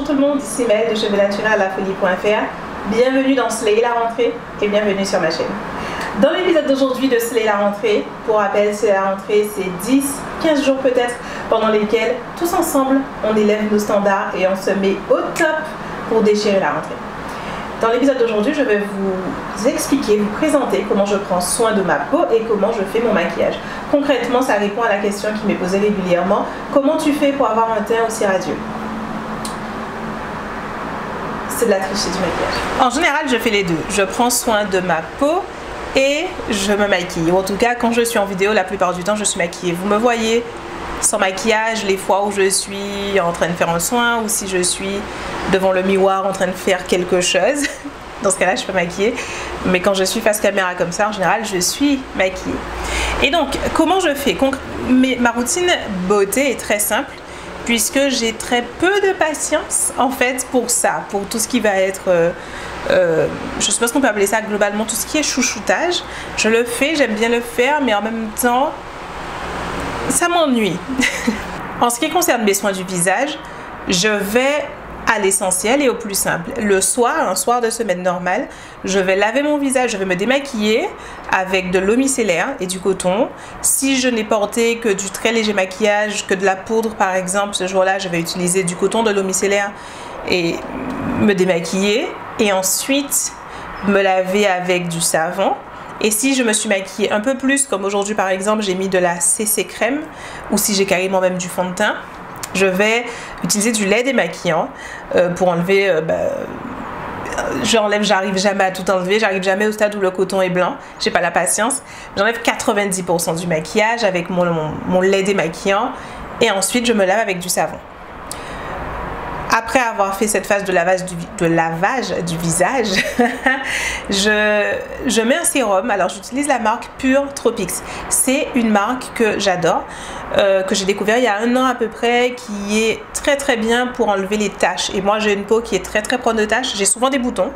Bonjour tout le monde, ici Maëlle de cheveux naturels à lafolie.fr. Bienvenue dans Slay la rentrée et bienvenue sur ma chaîne. Dans l'épisode d'aujourd'hui de Slay la rentrée, pour rappel, Slay la rentrée, c'est 10-15 jours peut-être pendant lesquels tous ensemble on élève nos standards et on se met au top pour déchirer la rentrée. Dans l'épisode d'aujourd'hui, je vais vous expliquer, vous présenter comment je prends soin de ma peau et comment je fais mon maquillage. Concrètement, ça répond à la question qui m'est posée régulièrement: comment tu fais pour avoir un teint aussi radieux? C'est de la tricherie du maquillage. En général, je fais les deux. Je prends soin de ma peau et je me maquille. Ou en tout cas, quand je suis en vidéo, la plupart du temps, je suis maquillée. Vous me voyez sans maquillage les fois où je suis en train de faire un soin ou si je suis devant le miroir en train de faire quelque chose. Dans ce cas-là, je peux maquiller. Mais quand je suis face caméra comme ça, en général, je suis maquillée. Et donc, comment je fais? Ma routine beauté est très simple, puisque j'ai très peu de patience en fait pour ça, pour tout ce qui va être, je suppose qu'on peut appeler ça globalement tout ce qui est chouchoutage. Je le fais, j'aime bien le faire, mais en même temps, ça m'ennuie. En ce qui concerne mes soins du visage, je vais à l'essentiel et au plus simple. Le soir, un soir de semaine normale, je vais laver mon visage, je vais me démaquiller avec de l'eau micellaire et du coton. Si je n'ai porté que du très léger maquillage, que de la poudre par exemple, ce jour-là, je vais utiliser du coton, de l'eau micellaire et me démaquiller. Et ensuite, me laver avec du savon. Et si je me suis maquillée un peu plus, comme aujourd'hui par exemple, j'ai mis de la CC crème, ou si j'ai carrément même du fond de teint, je vais utiliser du lait démaquillant pour enlever, j'arrive jamais à tout enlever, j'arrive jamais au stade où le coton est blanc, j'ai pas la patience. J'enlève 90% du maquillage avec mon lait démaquillant et ensuite je me lave avec du savon. Après avoir fait cette phase de lavage du visage, je mets un sérum. Alors j'utilise la marque Pure Tropics. C'est une marque que j'adore, que j'ai découvert il y a 1 an à peu près, qui est très bien pour enlever les taches. Et moi j'ai une peau qui est très prone de taches. J'ai souvent des boutons.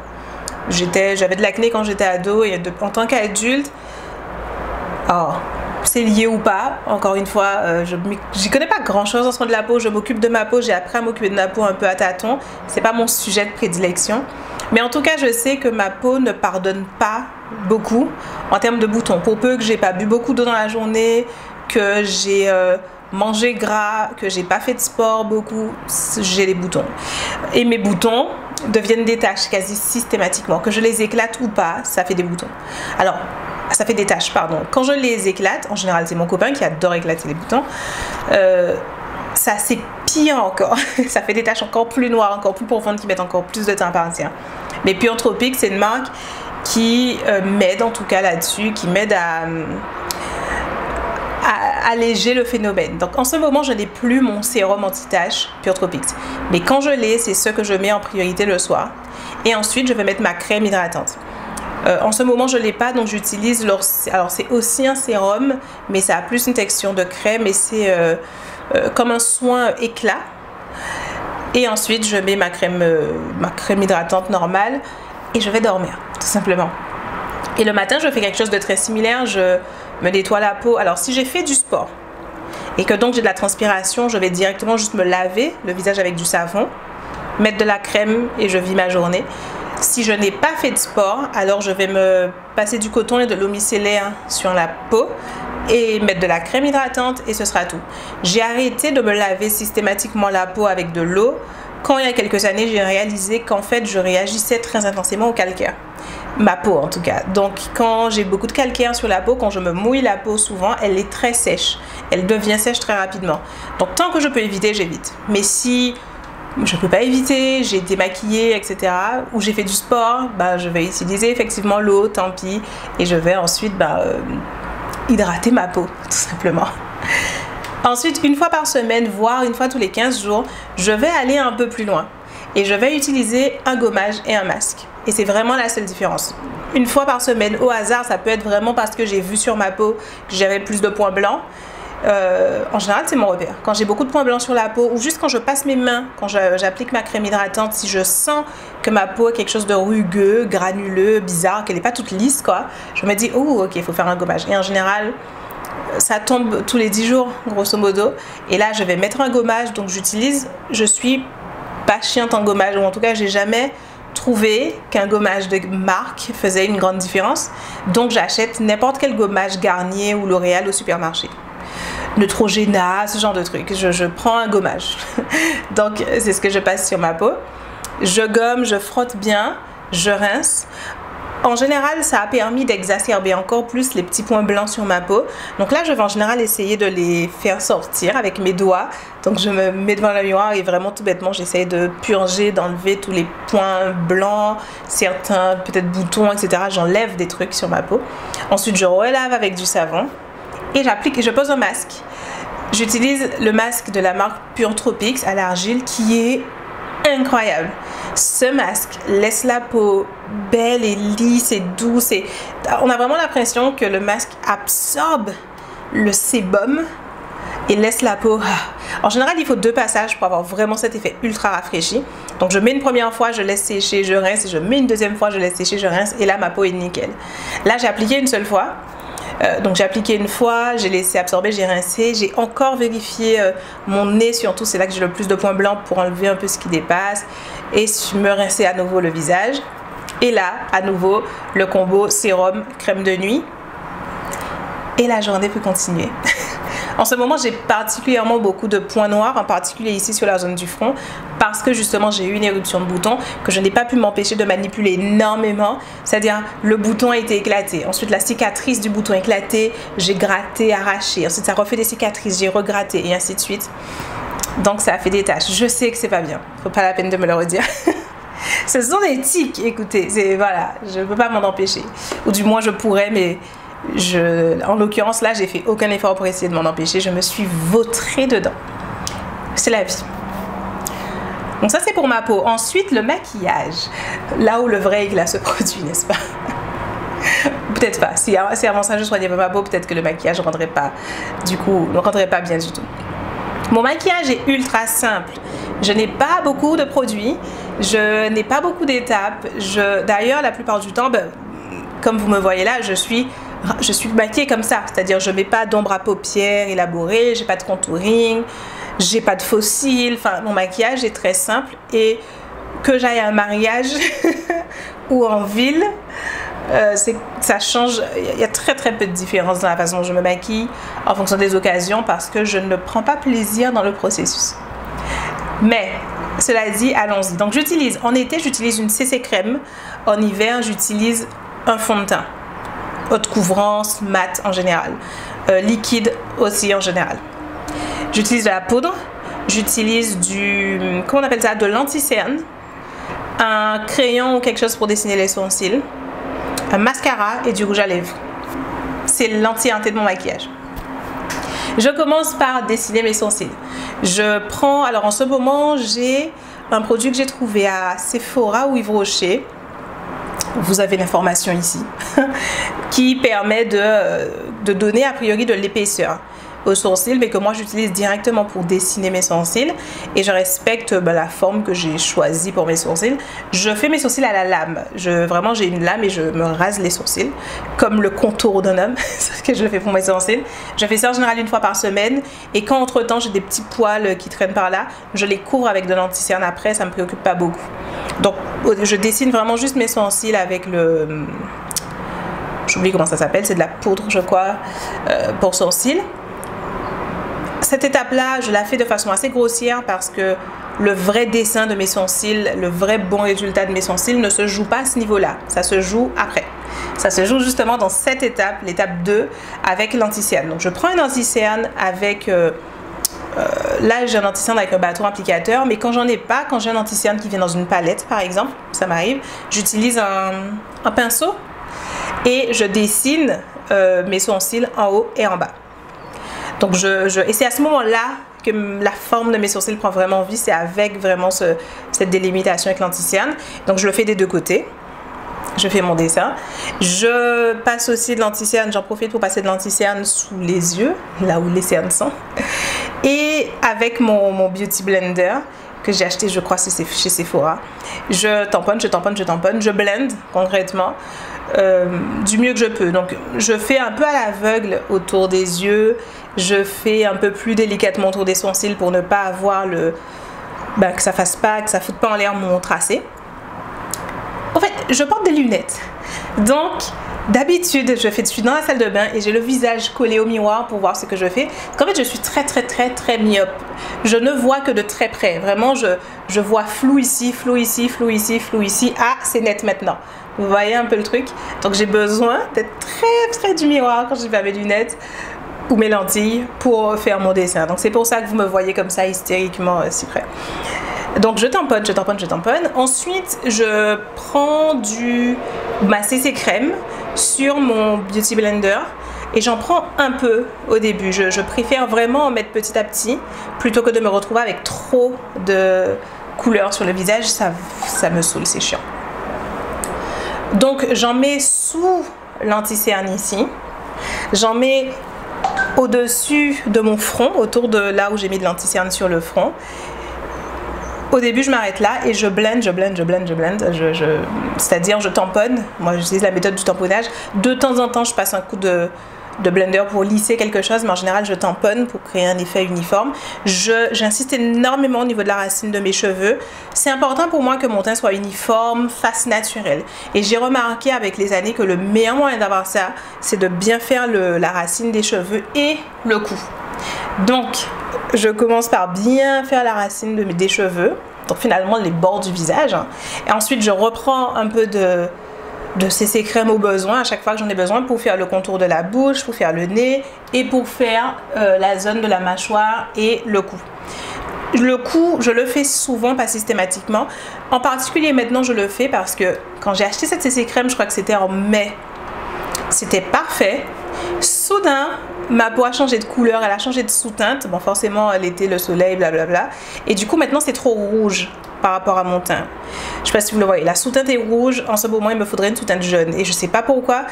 J'avais de l'acné quand j'étais ado et en tant qu'adulte, c'est lié ou pas, encore une fois, j'y connais pas grand chose en soin de la peau, je m'occupe de ma peau, j'ai appris à m'occuper de ma peau un peu à tâtons, c'est pas mon sujet de prédilection, mais en tout cas je sais que ma peau ne pardonne pas beaucoup en termes de boutons, pour peu que j'ai pas bu beaucoup d'eau dans la journée, que j'ai mangé gras, que j'ai pas fait de sport beaucoup, j'ai les boutons. Et mes boutons deviennent des taches quasi systématiquement, que je les éclate ou pas, ça fait des boutons. Alors, ça fait des taches, pardon. Quand je les éclate, en général c'est mon copain qui adore éclater les boutons, ça c'est pire encore. Ça fait des taches encore plus noires, encore plus profondes, qui mettent encore plus de temps à partir. Mais Pure Tropics, c'est une marque qui m'aide en tout cas là-dessus, qui m'aide à alléger le phénomène. Donc en ce moment, je n'ai plus mon sérum anti-tache Pure Tropics. Mais quand je l'ai, c'est ce que je mets en priorité le soir. Et ensuite, je vais mettre ma crème hydratante. En ce moment, je ne l'ai pas, donc j'utilise alors c'est aussi un sérum, mais ça a plus une texture de crème et c'est comme un soin éclat. Et ensuite, je mets ma crème hydratante normale et je vais dormir, tout simplement. Et le matin, je fais quelque chose de très similaire, je me nettoie la peau. Alors, si j'ai fait du sport et que donc j'ai de la transpiration, je vais directement juste me laver le visage avec du savon, mettre de la crème et je vis ma journée. Si je n'ai pas fait de sport, alors je vais me passer du coton et de l'eau micellaire sur la peau et mettre de la crème hydratante et ce sera tout. J'ai arrêté de me laver systématiquement la peau avec de l'eau quand il y a quelques années j'ai réalisé qu'en fait je réagissais très intensément au calcaire. Ma peau en tout cas. Donc quand j'ai beaucoup de calcaire sur la peau, quand je me mouille la peau souvent, elle est très sèche. Elle devient sèche très rapidement. Donc tant que je peux éviter, j'évite. Mais si je ne peux pas éviter, j'ai été maquillée, etc., ou j'ai fait du sport, je vais utiliser effectivement l'eau, tant pis, et je vais ensuite hydrater ma peau, tout simplement. Ensuite, une fois par semaine, voire une fois tous les 15 jours, je vais aller un peu plus loin. Et je vais utiliser un gommage et un masque. Et c'est vraiment la seule différence. Une fois par semaine, au hasard, ça peut être vraiment parce que j'ai vu sur ma peau que j'avais plus de points blancs. En général, c'est mon repère. Quand j'ai beaucoup de points blancs sur la peau, ou juste quand je passe mes mains, quand j'applique ma crème hydratante, si je sens que ma peau a quelque chose de rugueux, granuleux, bizarre, qu'elle n'est pas toute lisse, quoi, je me dis, oh, ok, il faut faire un gommage. Et en général, ça tombe tous les 10 jours, grosso modo. Et là, je vais mettre un gommage, donc je suis pas chiante en gommage, ou en tout cas j'ai jamais trouvé qu'un gommage de marque faisait une grande différence. Donc j'achète n'importe quel gommage Garnier ou L'Oréal au supermarché. Neutrogena, ce genre de truc. Je prends un gommage. Donc c'est ce que je passe sur ma peau. Je gomme, je frotte bien, je rince. En général, ça a permis d'exacerber encore plus les petits points blancs sur ma peau. Donc là, je vais en général essayer de les faire sortir avec mes doigts. Donc je me mets devant le miroir et vraiment tout bêtement, j'essaye de purger, d'enlever tous les points blancs, certains peut-être boutons, etc. J'enlève des trucs sur ma peau. Ensuite, je relave avec du savon et j'applique et je pose un masque. J'utilise le masque de la marque Pure Tropics à l'argile qui est incroyable. Ce masque laisse la peau belle et lisse et douce. On a vraiment l'impression que le masque absorbe le sébum et laisse la peau... En général, il faut 2 passages pour avoir vraiment cet effet ultra rafraîchi. Donc, je mets une première fois, je laisse sécher, je rince. Et je mets une deuxième fois, je laisse sécher, je rince. Et là, ma peau est nickel. Là, j'ai appliqué une seule fois. Donc j'ai appliqué une fois, j'ai laissé absorber, j'ai rincé, j'ai encore vérifié mon nez surtout, c'est là que j'ai le plus de points blancs pour enlever un peu ce qui dépasse et me rincer à nouveau le visage. Et là, à nouveau, le combo sérum crème de nuit et la journée peut continuer. En ce moment, j'ai particulièrement beaucoup de points noirs, en particulier ici sur la zone du front, parce que justement, j'ai eu une éruption de bouton que je n'ai pas pu m'empêcher de manipuler énormément. C'est-à-dire, le bouton a été éclaté. Ensuite, la cicatrice du bouton éclaté, j'ai gratté, arraché. Ensuite, ça refait des cicatrices, j'ai regratté et ainsi de suite. Donc, ça a fait des taches. Je sais que c'est pas bien. Faut pas la peine de me le redire. Ce sont des tics, écoutez. Voilà, je ne peux pas m'en empêcher. Ou du moins, je pourrais, mais... en l'occurrence là j'ai fait aucun effort pour essayer de m'en empêcher, je me suis vautrée dedans. C'est la vie. Donc ça c'est pour ma peau. Ensuite le maquillage, là où le vrai éclat se produit, n'est-ce pas? Peut-être pas, si avant ça je soignais pas ma peau, peut-être que le maquillage ne rendrait pas bien du tout. Mon maquillage est ultra simple. Je n'ai pas beaucoup de produits, je n'ai pas beaucoup d'étapes. D'ailleurs la plupart du temps, comme vous me voyez là, je suis maquillée comme ça, c'est-à-dire je mets pas d'ombre à paupières élaborée, j'ai pas de contouring, j'ai pas de faux cils, enfin mon maquillage est très simple et que j'aille à un mariage ou en ville, ça change, il y a très peu de différence dans la façon dont je me maquille en fonction des occasions parce que je ne prends pas plaisir dans le processus. Mais cela dit, allons-y. Donc j'utilise, en été j'utilise une CC crème, en hiver j'utilise un fond de teint, haute couvrance, mat en général, liquide aussi en général. J'utilise de la poudre, j'utilise comment on appelle ça, de l'anti-cerne, un crayon ou quelque chose pour dessiner les sourcils, un mascara et du rouge à lèvres. C'est l'entièreté de mon maquillage. Je commence par dessiner mes sourcils. Alors en ce moment, j'ai un produit que j'ai trouvé à Sephora ou Yves Rocher. Vous avez l'information ici, qui permet de donner a priori de l'épaisseur aux sourcils, mais que moi j'utilise directement pour dessiner mes sourcils et je respecte la forme que j'ai choisie pour mes sourcils. Je fais mes sourcils à la lame, vraiment j'ai une lame et je me rase les sourcils comme le contour d'un homme, c'est ce que je fais pour mes sourcils. Je fais ça en général une fois par semaine et quand entre temps j'ai des petits poils qui traînent par là, je les couvre avec de l'anti-cerne après, ça me préoccupe pas beaucoup. Donc je dessine vraiment juste mes sourcils avec j'oublie comment ça s'appelle, c'est de la poudre je crois pour sourcils. Cette étape-là, je la fais de façon assez grossière parce que le vrai dessin de mes sourcils, le vrai bon résultat de mes sourcils ne se joue pas à ce niveau-là. Ça se joue après. Ça se joue justement dans cette étape, l'étape 2, avec l'anti-cerne. Donc je prends un anti-cerne avec... là, j'ai un anti-cerne avec un bâton applicateur, mais quand j'en ai pas, quand j'ai un anti-cerne qui vient dans une palette, par exemple, ça m'arrive, j'utilise un pinceau et je dessine mes sourcils en haut et en bas. Donc et c'est à ce moment-là que la forme de mes sourcils prend vraiment vie, c'est avec vraiment cette délimitation avec l'anti-cerne. Donc je le fais des deux côtés, je fais mon dessin. Je passe aussi de l'anti-cerne, j'en profite pour passer de l'anti-cerne sous les yeux, là où les cernes sont. Et avec mon Beauty Blender, que j'ai acheté je crois chez Sephora, je tamponne, je blende concrètement du mieux que je peux. Donc je fais un peu à l'aveugle autour des yeux, je fais un peu plus délicatement autour des sourcils pour ne pas avoir que ça fasse pas, que ça foute pas en l'air mon tracé. En fait, je porte des lunettes. Donc, d'habitude, je suis dans la salle de bain et j'ai le visage collé au miroir pour voir ce que je fais. Parce qu'en fait, je suis très myope. Je ne vois que de très près. Vraiment, je vois flou ici, flou ici, flou ici, flou ici. Ah, c'est net maintenant. Vous voyez un peu le truc? Donc, j'ai besoin d'être très près du miroir quand j'ai pas mes lunettes ou mes lentilles pour faire mon dessin. Donc, c'est pour ça que vous me voyez comme ça, hystériquement si près. Donc je tamponne. Ensuite, je prends ma CC crème sur mon Beauty Blender et j'en prends un peu au début. Je préfère vraiment en mettre petit à petit plutôt que de me retrouver avec trop de couleurs sur le visage. Ça me saoule, c'est chiant. Donc j'en mets sous l'anti-cerne ici. J'en mets au-dessus de mon front, autour de là où j'ai mis de l'anti-cerne sur le front. Au début, je m'arrête là et je blende. C'est-à-dire, je tamponne. Moi, j'utilise la méthode du tamponnage. De temps en temps, je passe un coup de blender pour lisser quelque chose, mais en général, je tamponne pour créer un effet uniforme. J'insiste énormément au niveau de la racine de mes cheveux. C'est important pour moi que mon teint soit uniforme, fasse naturel. Et j'ai remarqué avec les années que le meilleur moyen d'avoir ça, c'est de bien faire la racine des cheveux et le cou. Donc, je commence par bien faire la racine des cheveux, donc finalement les bords du visage. Et ensuite, je reprends un peu de CC crème au besoin, à chaque fois que j'en ai besoin, pour faire le contour de la bouche, pour faire le nez et pour faire la zone de la mâchoire et le cou. Le cou, je le fais souvent, pas systématiquement. En particulier maintenant, je le fais parce que quand j'ai acheté cette CC crème, je crois que c'était en mai, c'était parfait. Soudain, ma peau a changé de couleur, elle a changé de sous-teinte. Bon, forcément, l'été, le soleil, blablabla. Et du coup, maintenant, c'est trop rouge par rapport à mon teint. Je ne sais pas si vous le voyez. La sous-teinte est rouge. En ce moment, il me faudrait une sous-teinte jaune. Et je ne sais pas pourquoi.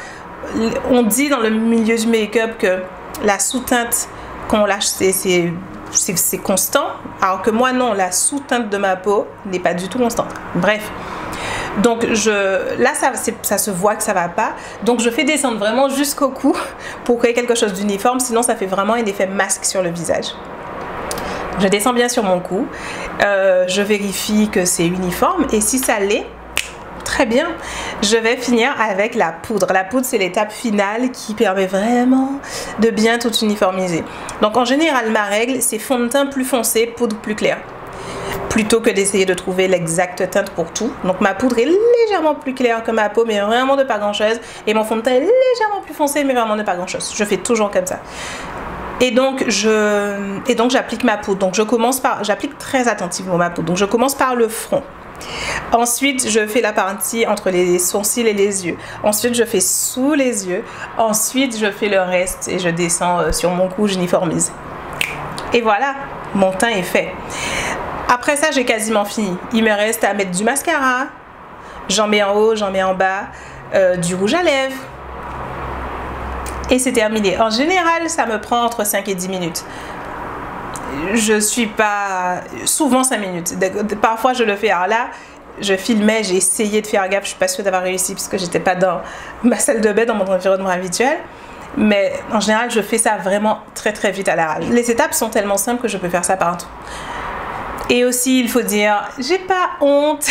On dit dans le milieu du make-up que la sous-teinte qu'on lâche, c'est constant. Alors que moi, non. La sous-teinte de ma peau n'est pas du tout constante. Bref. Donc là, ça se voit que ça va pas. Donc je fais descendre vraiment jusqu'au cou pour créer quelque chose d'uniforme. Sinon, ça fait vraiment un effet masque sur le visage. Je descends bien sur mon cou. Je vérifie que c'est uniforme. Et si ça l'est, très bien. Je vais finir avec la poudre. La poudre, c'est l'étape finale qui permet vraiment de bien tout uniformiser. Donc en général, ma règle, c'est fond de teint plus foncé, poudre plus claire, plutôt que d'essayer de trouver l'exacte teinte pour tout. Donc ma poudre est légèrement plus claire que ma peau, mais vraiment de pas grand chose. Et mon fond de teint est légèrement plus foncé, mais vraiment de pas grand chose. Je fais toujours comme ça. Et donc j'applique ma poudre. Donc j'applique très attentivement ma poudre. Donc je commence par le front. Ensuite, je fais la partie entre les sourcils et les yeux. Ensuite, je fais sous les yeux. Ensuite, je fais le reste et je descends sur mon cou, j'uniformise. Et voilà, mon teint est fait. Après ça, j'ai quasiment fini. Il me reste à mettre du mascara. J'en mets en haut, j'en mets en bas. Du rouge à lèvres. Et c'est terminé. En général, ça me prend entre 5 et 10 minutes. Je suis pas... Souvent 5 minutes. Parfois, je le fais. Alors là, je filmais, j'ai essayé de faire gaffe. Je suis pas sûre d'avoir réussi parce que j'étais pas dans ma salle de bain, dans mon environnement habituel. Mais en général, je fais ça vraiment très vite à l'arrache. Les étapes sont tellement simples que je peux faire ça partout. Et aussi, il faut dire, j'ai pas honte.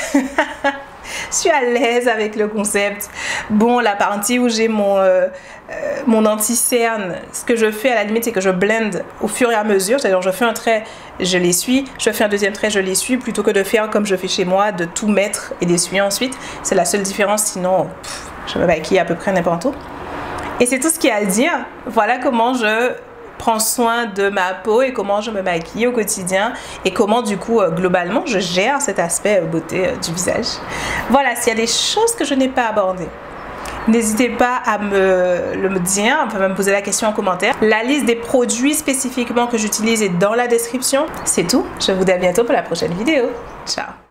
Je suis à l'aise avec le concept. Bon, la partie où j'ai mon anti-cerne, ce que je fais à la limite, c'est que je blende au fur et à mesure. C'est-à-dire, je fais un trait, je l'essuie. Je fais un deuxième trait, je l'essuie. Plutôt que de faire comme je fais chez moi, de tout mettre et d'essuyer ensuite. C'est la seule différence. Sinon, je me maquille à peu près n'importe où. Et c'est tout ce qu'il y a à dire. Voilà comment je prends soin de ma peau et comment je me maquille au quotidien et comment du coup globalement je gère cet aspect beauté du visage. Voilà, s'il y a des choses que je n'ai pas abordées, n'hésitez pas à me dire, enfin me poser la question en commentaire. La liste des produits spécifiquement que j'utilise est dans la description. C'est tout, je vous dis à bientôt pour la prochaine vidéo. Ciao.